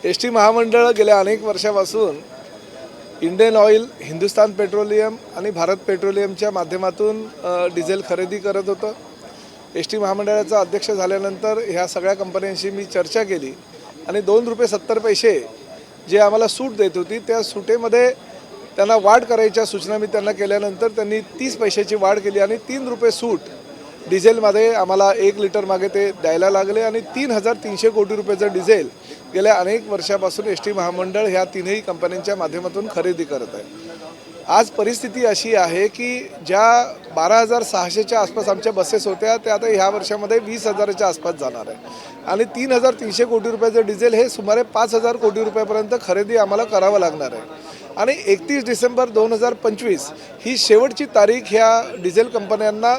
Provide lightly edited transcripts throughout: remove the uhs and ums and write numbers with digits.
S T महामंडळ गेल्या अनेक वर्षापासून इंडियन ऑइल, हिंदुस्तान पेट्रोलियम आणि भारत पेट्रोलियमच्या माध्यमातून डिझेल खरेदी करत होतं. एस टी महामंडळाचा अध्यक्ष झाल्यानंतर ह्या सगळ्या कंपन्यांशी मी चर्चा केली आणि ₹2.70 जे आम्हाला सूट देत होती त्या सुटेमध्ये त्यांना वाढ करायच्या सूचना मी त्यांना केल्यानंतर त्यांनी 30 पैशाची वाढ केली आणि ₹3 सूट डिझेलमध्ये आम्हाला 1 लिटर मागे ते द्यायला लागले आणि 3,300 कोटी रुपयाचं डिझेल गेल्या अनेक वर्षापासून एस टी महामंडळ ह्या तीनही कंपन्यांच्या माध्यमातून खरेदी करत आहे. आज परिस्थिती अशी आहे की ज्या 12,600च्या आसपास आमच्या बसेस होत्या त्या आता ह्या वर्षामध्ये 20,000च्या आसपास जाणार आहे आणि 3,300 कोटी रुपयाचं डिझेल हे सुमारे 5,000 कोटी रुपयापर्यंत खरेदी आम्हाला करावं लागणार आहे आणि 31 डिसेंबर 2025 ही शेवटची तारीख ह्या डिझेल कंपन्यांना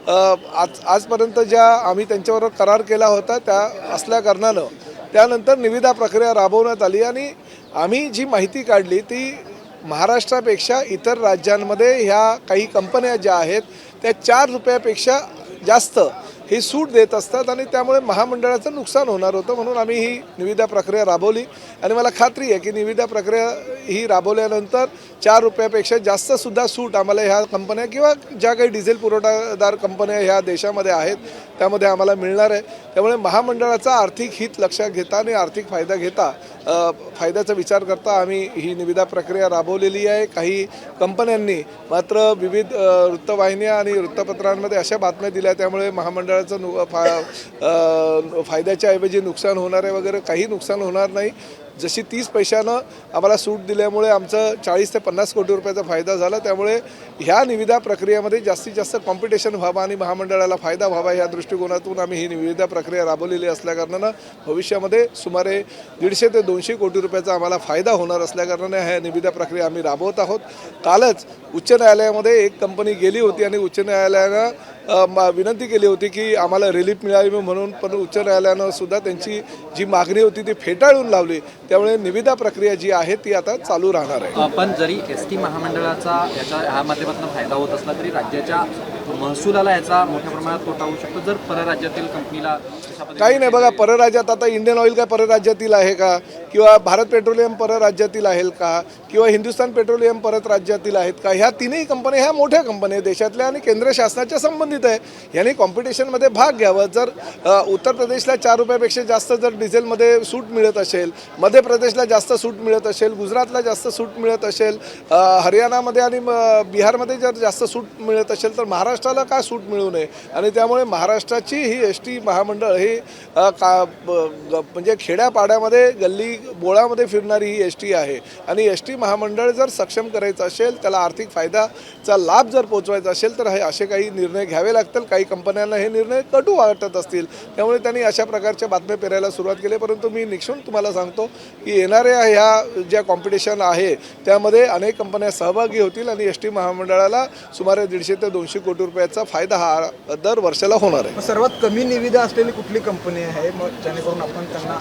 आजपर्यंत ज्या आम्ही त्यांच्याबरोबर करार केला होता त्या असल्याकारणानं त्यानंतर निविदा प्रक्रिया राबवण्यात आली आणि आम्ही जी माहिती काढली ती महाराष्ट्रापेक्षा इतर राज्यांमध्ये ह्या काही कंपन्या ज्या आहेत त्या ₹4 जास्त ही सूट देत असतात आणि त्यामुळे महामंडळाचं नुकसान होणार होतं. म्हणून आम्ही ही निविदा प्रक्रिया राबवली आणि मला खात्री आहे की निविदा प्रक्रिया ही राबवल्यानंतर ₹4 जास्तसुद्धा सूट आम्हाला ह्या कंपन्या किंवा ज्या काही डिझेल पुरवठादार कंपन्या ह्या देशामध्ये आहेत त्यामध्ये आम्हाला मिळणार आहे. त्यामुळे महामंडळाचा आर्थिक हित लक्षात घेता आणि आर्थिक फायदा घेता फायद्याचा विचार करता आम्ही ही निविदा प्रक्रिया राबवलेली आहे. काही कंपन्यांनी मात्र विविध वृत्तवाहिन्या आणि वृत्तपत्रांमध्ये अशा बातम्या दिल्या त्यामुळे महामंडळाचं फायद्याच्या ऐवजी नुकसान होणार आहे वगैरे. काही नुकसान होणार नाही. जशी 30 पैशानं आम्हाला सूट दिल्यामुळे आमचं 40 ते 50 कोटी रुपयाचा फायदा झाला. त्यामुळे ह्या निविदा प्रक्रियेमध्ये जास्तीत जास्त कॉम्पिटिशन व्हावं आणि महामंडळाला फायदा व्हावा ह्या दृष्टिकोनातून आम्ही ही निविदा प्रक्रिया राबवलेली असल्याकारणानं भविष्यामध्ये सुमारे 150 ते 200 कोटी रुपयाचा आम्हाला फायदा होणार असल्याकारणाने ह्या निविदा प्रक्रिया आम्ही राबवत आहोत. कालच उच्च न्यायालयामध्ये एक कंपनी गेली होती आणि उच्च न्यायालयानं विनंती केली होती की आम्हाला रिलीफ मिळावी म्हणून, पण उच्च न्यायालयानं सुद्धा त्यांची जी मागणी होती ती फेटाळून लावली. त्यामुळे निविदा प्रक्रिया जी आहे ती आता चालू राहणार आहे. पण जरी एस टी महामंडळाचा ह्या माध्यमातून फायदा होत असला तरी राज्याच्या महसुलाला याचा मोठ्या प्रमाणात तोटा होऊ शकतो जर परराज्यातील कंपनीला काही नाही. बघा, परराज्यात आता इंडियन ऑइल काय परराज्यातील आहे का, किंवा भारत पेट्रोलियम परराज्यातील आहे का, किंवा हिंदुस्तान पेट्रोलियम परत राज्यातील आहेत का. ह्या तीनही कंपन्या ह्या मोठ्या कंपन्या देशातल्या आणि केंद्र शासनाच्या संबंधित आहे. यांनी कॉम्पिटिशनमध्ये भाग घ्यावं. जर उत्तर प्रदेशला ₹4 जास्त जर डिझेलमध्ये सूट मिळत असेल, मध्य प्रदेशला जास्त सूट मिळत असेल, गुजरातला जास्त सूट मिळत असेल, हरियाणामध्ये आणि बिहारमध्ये जर जास्त सूट मिळत असेल तर महाराष्ट्राला का सूट मिळू नये. आणि त्यामुळे महाराष्ट्राची ही एस टी महामंडळ ही म्हणजे खेड्यापाड्यामध्ये गल्ली बोळामध्ये फिरणारी ही एस टी आहे आणि एस टी महामंडळ जर सक्षम करायचं असेल, त्याला आर्थिक फायदाचा लाभ जर पोचवायचा असेल तर हे असे काही निर्णय घ्यावे लागतील. काही कंपन्यांना हे निर्णय कटू वाटत असतील त्यामुळे त्यांनी अशा प्रकारच्या बातम्या पेरायला सुरुवात केली. परंतु मी निक्षून तुम्हाला सांगतो की येणाऱ्या ह्या ज्या कॉम्पिटिशन आहे त्यामध्ये अनेक कंपन्या सहभागी होतील आणि एस टी महामंडळाला सुमारे 150 ते 200 कोटी रुपयाचा फायदा हा दर वर्षाला होणार आहे. सर्वात कमी निविदा असलेली कुठली कंपनी आहे मग जेणेकरून आपण त्यांना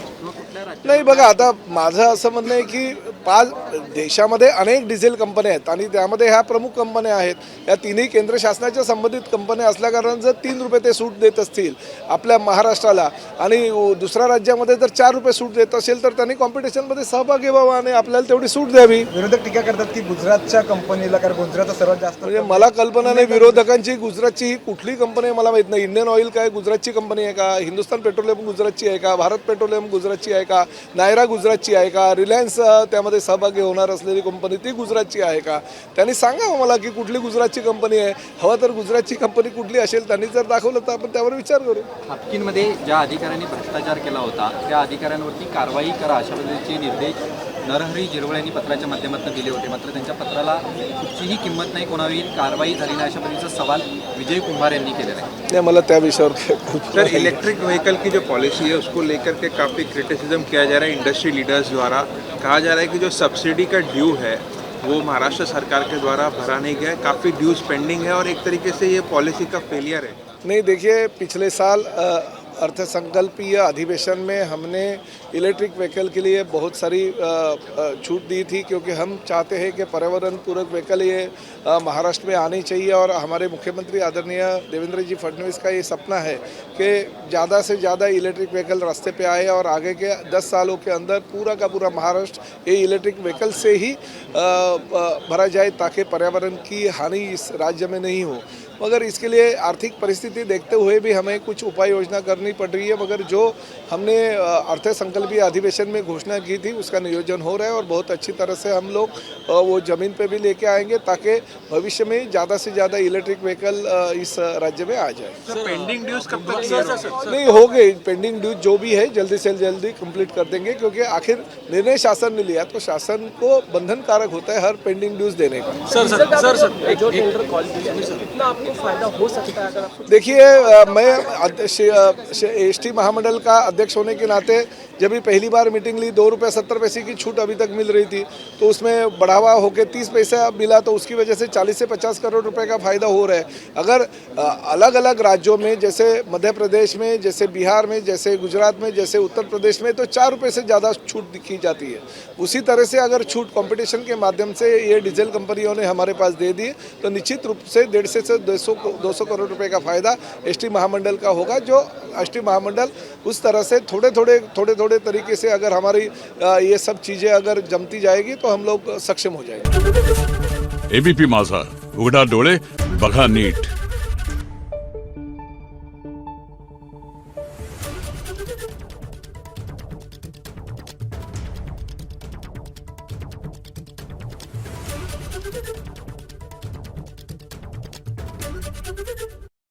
नाही. बघा, आता माझं असं म्हणणं आहे की 5 देशामध्ये अनेक डिझेल कंपन्या आहेत आणि त्यामध्ये ह्या प्रमुख कंपन्या आहेत. या तिन्ही केंद्र शासनाच्या संबंधित कंपन्या असल्याकारणानं जर ₹3 ते सूट देत असतील आपल्या महाराष्ट्राला आणि दुसऱ्या राज्यामध्ये जर ₹4 सूट देत असेल तर त्यांनी कॉम्पिटिशनमध्ये सहभागी व्हावा आणि आपल्याला तेवढी सूट द्यावी. विरोधक टीका करतात की गुजरातच्या कंपनीला, कारण गुजरातचा सर्वात जास्त म्हणजे मला कल्पना नाही विरोधकांची. गुजरातची ही कुठली कंपनी आहे मला माहीत नाही. इंडियन ऑइल काय गुजरातची कंपनी आहे का, हिंदुस्तान पेट्रोलियम गुजरातची आहे का, भारत पेट्रोलियम गुजरातची आहे का, नायरा गुजरातची आहे का, रिलायन्स त्यामध्ये सहभागी होणार असलेली कंपनी ती गुजरातची आहे का. त्यांनी सांगावं मला की कुठली गुजरातची कंपनी आहे. हवं तर गुजरातची कंपनी कुठली असेल त्यांनी जर दाखवलं तर आपण त्यावर विचार करू. हापकिनमध्ये ज्या अधिकाऱ्यांनी भ्रष्टाचार केला होता त्या अधिकाऱ्यांवरती कारवाई करा अशा पद्धतीचे निर्देश नरहरी झिरवळ यांनी पत्राच्या माध्यमातून दिले होते. मात्र त्यांच्या पत्राला कुठचीही किंमत नाही, कोणावरही कारवाई झाली नाही अशा पद्धतीचा सवाल विजय कुमार यांनी केलेला आहे. नाही, मला त्या विषयावर सर, इलेक्ट्रिक व्हीकल की जो पॉलिसी है उसको लेकर के काफ़ी क्रिटिसिज्म किया जा रहा है इंडस्ट्री लीडर्स द्वारा. कहा जा रहा है कि जो सब्सिडी का ड्यू है वो महाराष्ट्र सरकार के द्वारा भरा नहीं गया है, काफ़ी ड्यूज पेंडिंग है और एक तरीके से ये पॉलिसी का फेलियर है. नहीं, देखिए, पिछले साल अर्थसंकल्पीय अधिवेशन में हमने इलेक्ट्रिक व्हीकल के लिए बहुत सारी छूट दी थी, क्योंकि हम चाहते हैं कि पर्यावरण पूरक व्हीकल ये महाराष्ट्र में आनी चाहिए। और हमारे मुख्यमंत्री आदरणीय देवेंद्र जी फडणवीस का ये सपना है कि ज़्यादा से ज़्यादा इलेक्ट्रिक व्हीकल रास्ते पे आए और आगे के 10 सालों के अंदर पूरा का पूरा महाराष्ट्र ये इलेक्ट्रिक व्हीकल से ही भरा जाए, ताकि पर्यावरण की हानि इस राज्य में नहीं हो। मगर इसके लिए आर्थिक परिस्थिति देखते हुए भी हमें कुछ उपाय योजना करनी पड़ रही है। मगर जो हमने अर्थसंकल्पीय अधिवेशन में घोषणा की थी उसका नियोजन हो रहा है और बहुत अच्छी तरह से हम लोग वो ज़मीन पे भी लेके आएंगे, ताकि भविष्य में ज़्यादा से ज़्यादा इलेक्ट्रिक व्हीकल इस राज्य में आ जाए। पेंडिंग ड्यूज कब तक क्लियर होंगे? नहीं हो गए, पेंडिंग ड्यूज जो भी है जल्दी से जल्दी कंप्लीट कर देंगे, क्योंकि आखिर निर्णय शासन ने लिया तो शासन को बंधनकारक होता है हर पेंडिंग ड्यूज देने का। जो टेंडर कॉल कितना आपको फायदा हो सकता है अगर आप देखिए, मैं एसटी महामंडल का अध्यक्ष होने के नाते जब भी पहली बार मीटिंग ली 2 रुपये 70 पैसे की छूट अभी तक मिल रही थी, तो उसमें बढ़ावा होकर 30 पैसा मिला, तो उसकी वजह से 40 से 50 करोड़ रुपए का फायदा हो रहा है। अगर अलग अलग राज्यों में, जैसे मध्य प्रदेश में, जैसे बिहार में, जैसे गुजरात में, जैसे उत्तर प्रदेश में, तो 4 रुपये से ज़्यादा छूट की जाती है। उसी तरह से अगर छूट कंपटीशन के माध्यम से ये डीजल कंपनियों ने हमारे पास दे दी, तो निश्चित रूप से 150 से 200 करोड़ रुपए का फायदा एसटी महामंडल का होगा। जो एसटी महामंडल उस तरह से थोड़े थोड़े तरीके से अगर हमारी ये सब चीज़ें अगर जमती जाएगी तो हम लोग सक्षम हो जाएंगे। एबीपी माझा, उघडा डोळे बघा नीट। Thank you.